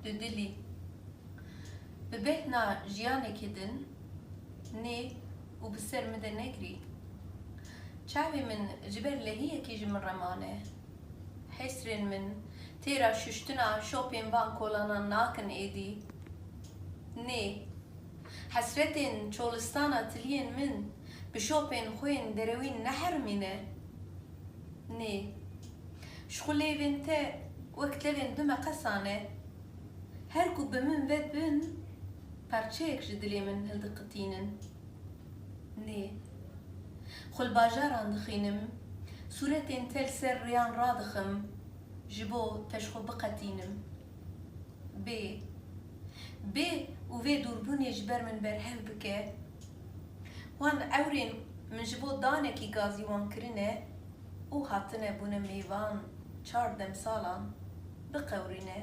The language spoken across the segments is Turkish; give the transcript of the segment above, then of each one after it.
ددلی به بهنا جیانه کدن نه و بسر مده نگری چاوی من جبر لهیه کی جمن رمانه حسرین من تیرا ششتنا شوپین بان کولانا ناکن ایدی نه حسرتين شولستانا تلين من بشوبين خوين دروين نحر منه ني شخولي بنتا وقت لبن دم قصانه هركو بمن ود بن parçayek jidilê min hildiqitînin nê xul bajaran dixînim sûretên tel ser riyan radixim ji bo teşxwe biqetînim bê û vê dûrbûnê ji ber min berhev bike wan ewrên min ji bo danekî gazî wan kirine û hatine bûne mêvan çar demsalan biqewrîne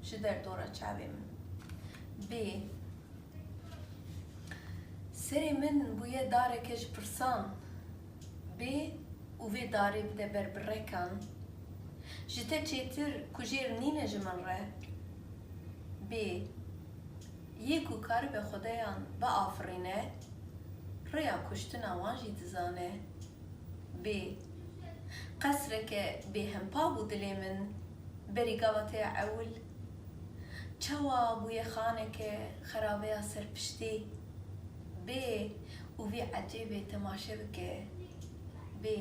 ji derdora çavê min bê serê min bûye dareke ji pirsan bê û vê darê bide ber bi rekan ji te çêtir ku jêr nîne ji min re bê yê ku karibe xwedeyan biafirîne rêya kuştina wan jî dizane bê qesreke bêhempa bû dilê min berî gava te ewil çawa bûye xaneke xerabeya serpiştî bê û vê ecêbê temaşe bike bê